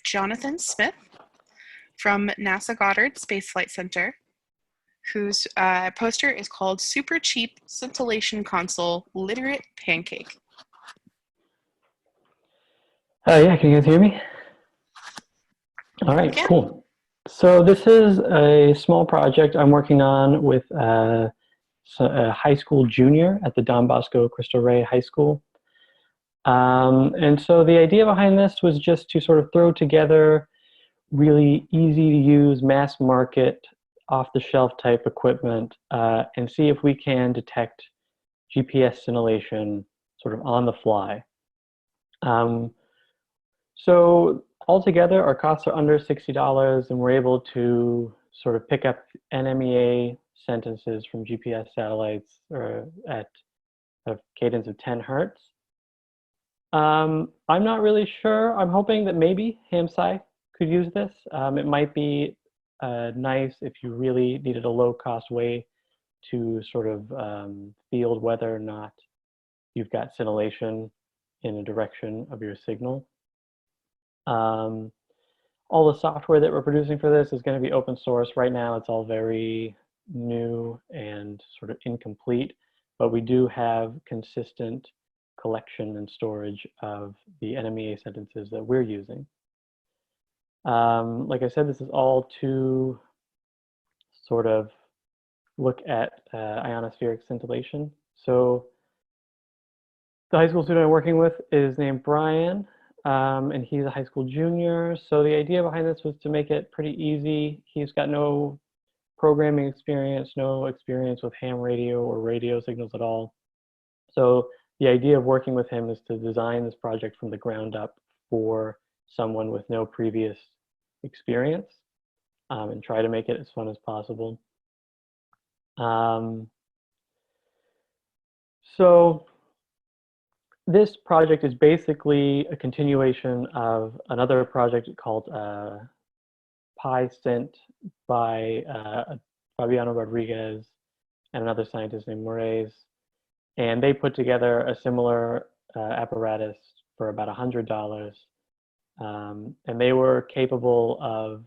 Jonathan Smith from NASA Goddard Space Flight Center, whose poster is called Super Cheap Scintillation Console Literate-Pancake. Yeah, can you guys hear me? All right, Yeah. Cool. So this is a small project I'm working on with a high school junior at the Don Bosco Cristo Rey High School. And so the idea behind this was just to sort of throw together really easy to use mass market off-the-shelf type equipment and see if we can detect GPS scintillation sort of on the fly. So altogether, our costs are under $60, and we're able to sort of pick up NMEA sentences from GPS satellites at a cadence of 10 hertz. I'm not really sure. I'm hoping that maybe HamSCI could use this. It might be nice if you really needed a low-cost way to sort of field whether or not you've got scintillation in the direction of your signal. All the software that we're producing for this is going to be open source. Right now, it's all very new and sort of incomplete, but we do have consistent collection and storage of the NMEA sentences that we're using. Like I said, this is all to sort of look at ionospheric scintillation. So the high school student I'm working with is named Brian, and he's a high school junior. So the idea behind this was to make it pretty easy. He's got no programming experience, no experience with ham radio or radio signals at all. So the idea of working with him is to design this project from the ground up for someone with no previous experience and try to make it as fun as possible. So this project is basically a continuation of another project called PyScint by Fabiano Rodriguez and another scientist named Moraes. And they put together a similar apparatus for about $100. And they were capable of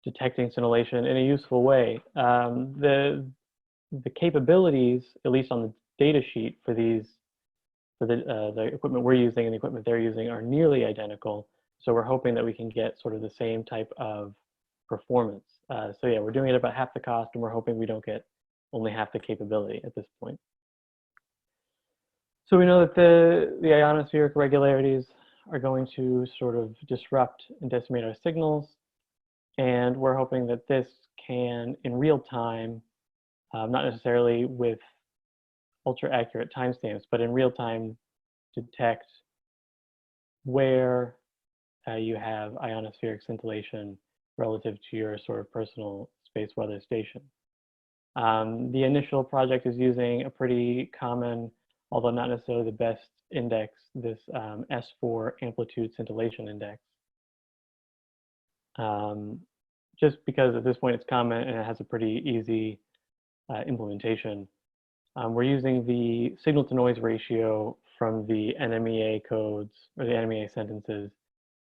detecting scintillation in a useful way. The capabilities, at least on the data sheet for these, for the equipment we're using and the equipment they're using, are nearly identical. So we're hoping that we can get sort of the same type of performance. So yeah, we're doing it about half the cost, and we're hoping we don't get only half the capability at this point. So we know that the ionospheric irregularities are going to sort of disrupt and decimate our signals. And we're hoping that this can, in real time, not necessarily with ultra accurate timestamps, but in real time detect where you have ionospheric scintillation relative to your sort of personal space weather station. The initial project is using a pretty common, although not necessarily the best index, this S4 amplitude scintillation index. Just because at this point it's common and it has a pretty easy implementation. We're using the signal to noise ratio from the NMEA codes or the NMEA sentences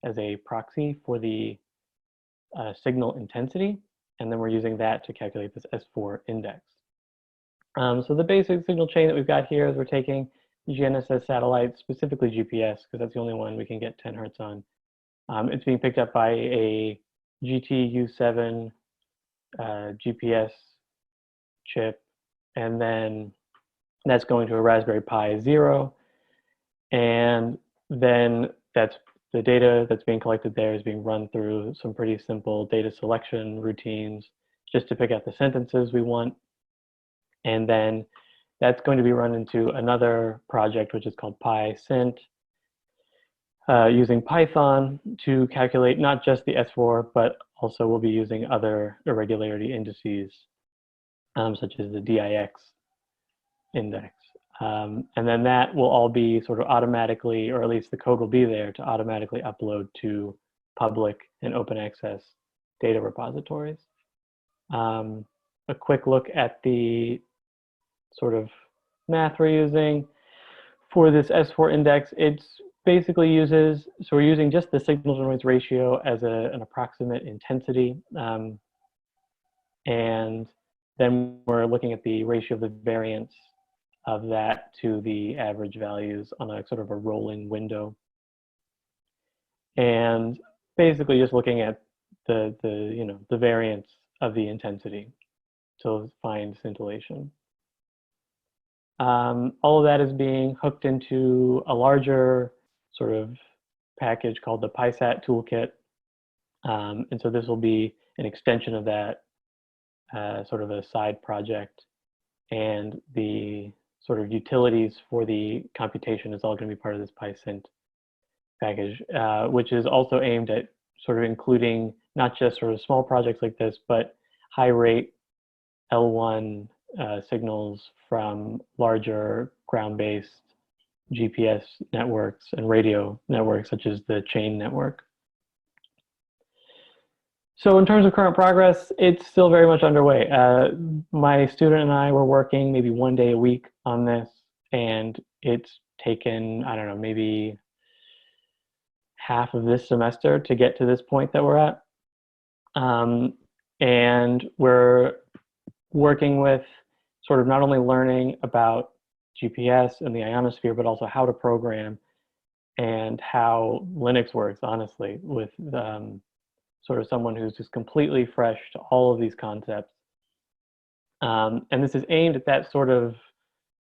as a proxy for the signal intensity, and then we're using that to calculate this S4 index. So the basic signal chain that we've got here is we're taking GNSS satellites, specifically GPS, because that's the only one we can get 10 hertz on. It's being picked up by a GT-U7 GPS chip, and then that's going to a Raspberry Pi 0, and then that's the data that's being collected there is being run through some pretty simple data selection routines just to pick out the sentences we want. And then that's going to be run into another project, which is called PyScint, using Python to calculate not just the S4, but also we'll be using other irregularity indices, such as the DIX index. And then that will all be sort of automatically, or at least the code will be there to automatically upload to public and open access data repositories. A quick look at the sort of math we're using. For this S4 index, it's basically uses, so we're using just the signal to noise ratio as an approximate intensity. And then we're looking at the ratio of the variance of that to the average values on a sort of a rolling window. And basically just looking at the variance of the intensity to find scintillation. All of that is being hooked into a larger sort of package called the PySat toolkit. And so this will be an extension of that, sort of a side project. And the sort of utilities for the computation is all going to be part of this PySint package, which is also aimed at sort of including not just sort of small projects like this, but high rate L1 signals from larger ground-based GPS networks and radio networks, such as the chain network. So in terms of current progress, it's still very much underway. My student and I were working maybe 1 day a week on this, and it's taken, I don't know, maybe half of this semester to get to this point that we're at. And we're working with sort of not only learning about GPS and the ionosphere, but also how to program and how Linux works, honestly, with sort of someone who's just completely fresh to all of these concepts. And this is aimed at that sort of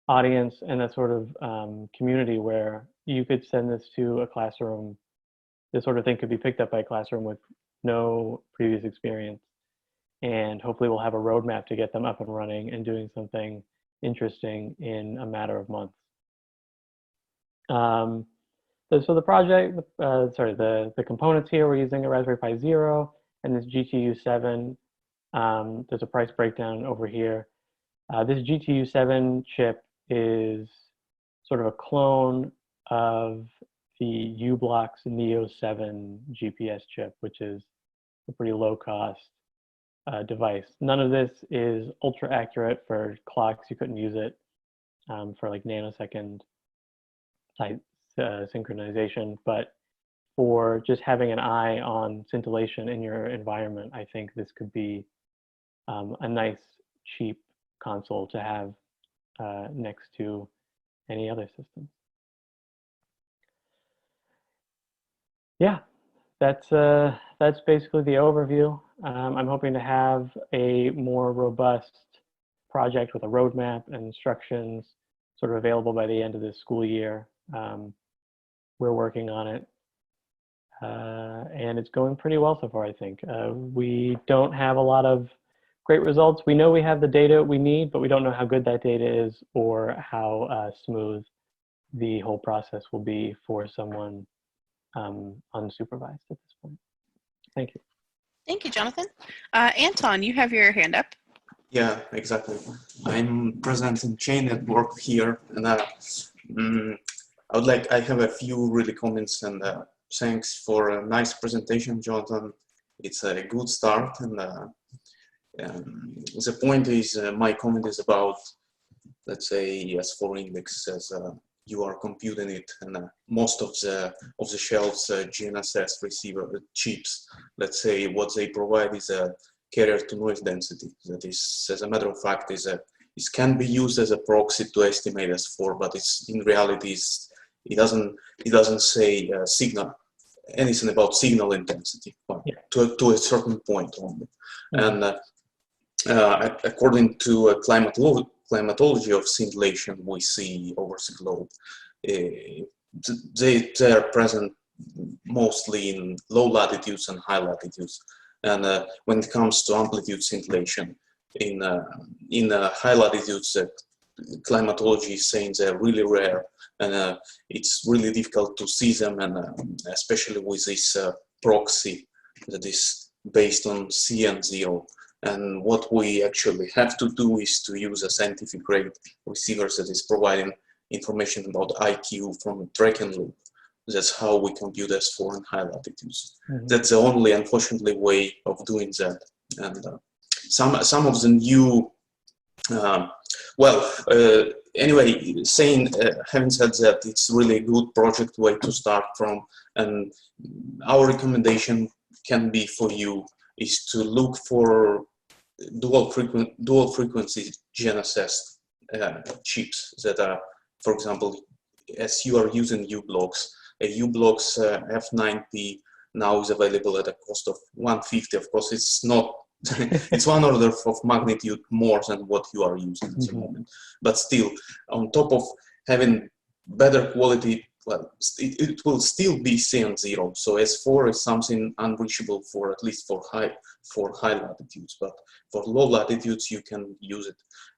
audience and that sort of community where you could send this to a classroom. This sort of thing could be picked up by a classroom with no previous experience. And hopefully we'll have a roadmap to get them up and running and doing something interesting in a matter of months. So the project, the components here, we're using a Raspberry Pi Zero and this GTU7. There's a price breakdown over here. This GTU7 chip is sort of a clone of the uBlox Neo 7 GPS chip, which is a pretty low cost device. None of this is ultra accurate for clocks. You couldn't use it for like nanosecond type synchronization, but for just having an eye on scintillation in your environment, I think this could be a nice, cheap console to have next to any other system. Yeah, that's basically the overview. I'm hoping to have a more robust project with a roadmap and instructions sort of available by the end of this school year. We're working on it, and it's going pretty well so far, I think. We don't have a lot of great results. We know we have the data we need, but we don't know how good that data is or how smooth the whole process will be for someone unsupervised at this point. Thank you. Thank you, Jonathan. Anton, you have your hand up. Yeah, exactly. I'm presenting chain network here, and I have a few really comments, and thanks for a nice presentation, Jonathan. It's a good start, and the point is, my comment is about, let's say, S4 index as you are computing it, and most of the shelves GNSS receiver chips, let's say, what they provide is a carrier to noise density. That is, as a matter of fact, it can be used as a proxy to estimate S4, but it's in reality it doesn't say signal anything about signal intensity, but to a certain point only. Mm-hmm. And according to climatology of scintillation we see over the globe, they are present mostly in low latitudes and high latitudes. And when it comes to amplitude scintillation, in high latitudes, climatology is saying they're really rare, and it's really difficult to see them, and especially with this proxy that is based on C and 0. And what we actually have to do is to use a scientific grade receiver that is providing information about IQ from a tracking loop. That's how we compute S4 in high latitudes. Mm-hmm. That's the only, unfortunately, way of doing that. And some of the new Well, anyway, having said that, it's really a good project way to start from, and our recommendation can be for you is to look for dual frequency GNSS chips that are, for example, as you are using u-blocks, a u-blocks F9P now is available at a cost of 150. Of course, it's not. It's one order of magnitude more than what you are using at the moment. But still, on top of having better quality, well, it will still be CN0. So S4 is something unreachable for at least for high latitudes. But for low latitudes, you can use it.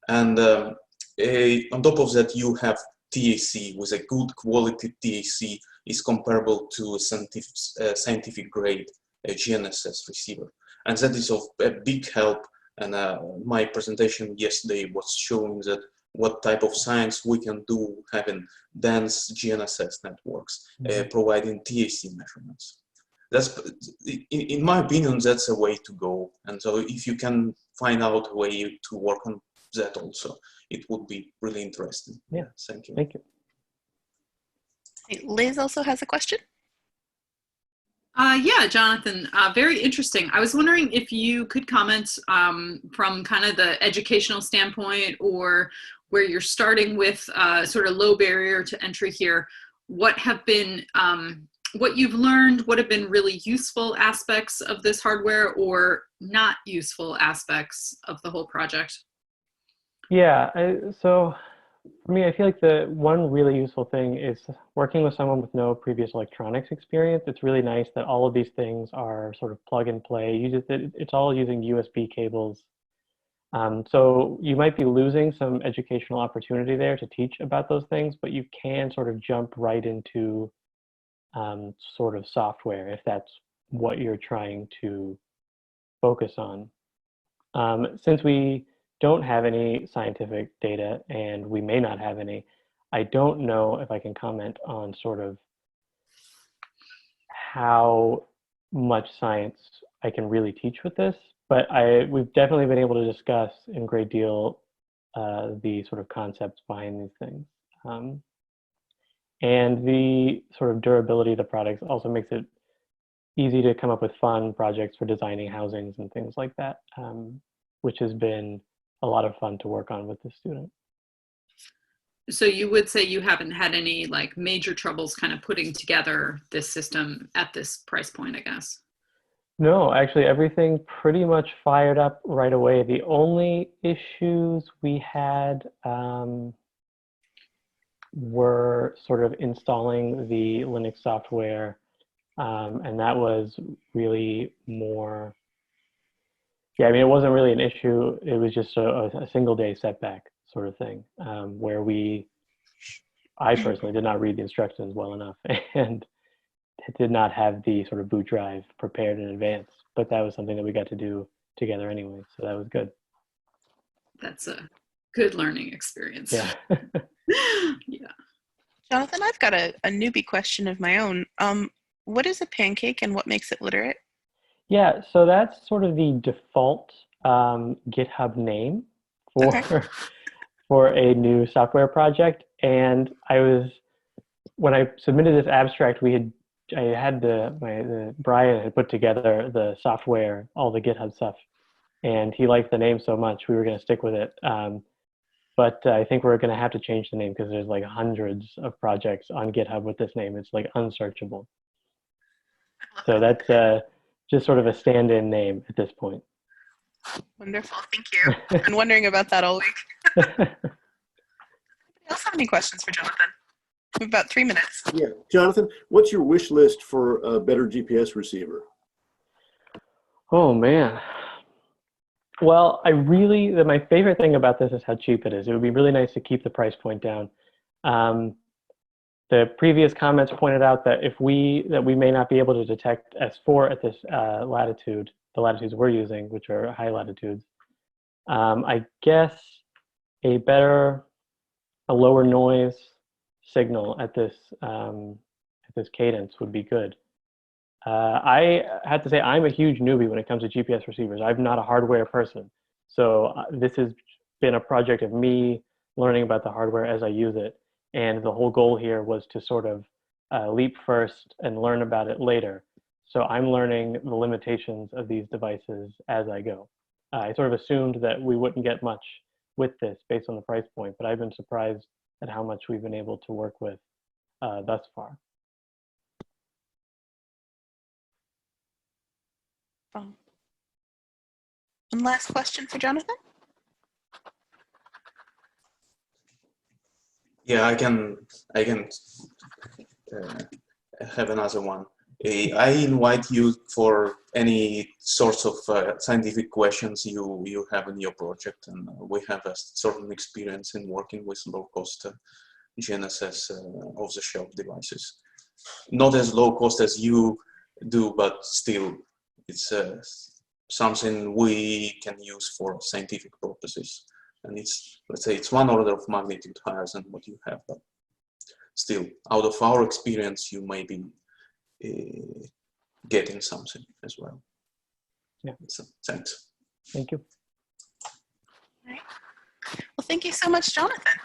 And on top of that, you have TAC with a good quality TAC is comparable to a scientific grade GNSS receiver. And that is of a big help. And my presentation yesterday was showing that what type of science we can do having dense GNSS networks, providing TAC measurements. That's, in my opinion, that's a way to go. And so if you can find out a way to work on that also, it would be really interesting. Yeah, thank you. Thank you. Liz also has a question. Yeah, Jonathan, very interesting. I was wondering if you could comment from kind of the educational standpoint, or where you're starting with sort of low barrier to entry here, what have been, what you've learned, what have been really useful aspects of this hardware or not useful aspects of the whole project? Yeah, so for me, I feel like the one really useful thing is working with someone with no previous electronics experience. It's really nice that all of these things are sort of plug and play. It's all using USB cables. So you might be losing some educational opportunity there to teach about those things, but you can sort of jump right into sort of software if that's what you're trying to focus on. Since we don't have any scientific data, and we may not have any, I don't know if I can comment on sort of how much science I can really teach with this, but we've definitely been able to discuss in great deal the sort of concepts behind these things. And the sort of durability of the products also makes it easy to come up with fun projects for designing housings and things like that, which has been a lot of fun to work on with the student. So you would say you haven't had any like major troubles kind of putting together this system at this price point, I guess? No, actually everything pretty much fired up right away. The only issues we had were sort of installing the Linux software, and that was really more, yeah, I mean, it wasn't really an issue. It was just a single day setback sort of thing, where I personally did not read the instructions well enough and did not have the sort of boot drive prepared in advance, but that was something that we got to do together anyway, so that was good. That's a good learning experience. Yeah. Yeah. Jonathan, I've got a newbie question of my own. What is a pancake and what makes it literate? Yeah, so that's sort of the default GitHub name for for a new software project. And when I submitted this abstract, Brian had put together the software, all the GitHub stuff, and he liked the name so much we were going to stick with it. But I think we're going to have to change the name because there's like hundreds of projects on GitHub with this name. It's like unsearchable. So that's just sort of a stand-in name at this point. Wonderful, thank you. I've been wondering about that all week. Anybody else have any questions for Jonathan? We have about 3 minutes. Yeah, Jonathan, what's your wish list for a better GPS receiver? Oh man. Well, my favorite thing about this is how cheap it is. It would be really nice to keep the price point down. The previous comments pointed out that we may not be able to detect S4 at this latitude, the latitudes we're using, which are high latitudes. I guess a lower noise signal at this cadence would be good. I have to say I'm a huge newbie when it comes to GPS receivers. I'm not a hardware person, so this is been a project of me learning about the hardware as I use it. And the whole goal here was to sort of leap first and learn about it later. So I'm learning the limitations of these devices as I go. I sort of assumed that we wouldn't get much with this based on the price point, but I've been surprised at how much we've been able to work with thus far. One last question for Jonathan. Yeah, I can have another one. I invite you for any sorts of scientific questions you have in your project, and we have a certain experience in working with low-cost GNSS off-the-shelf devices. Not as low cost as you do, but still, it's something we can use for scientific purposes. And it's, let's say, it's one order of magnitude higher than what you have, but still, out of our experience, you may be getting something as well. Yeah. So, thanks. Thank you. All right. Well, thank you so much, Jonathan.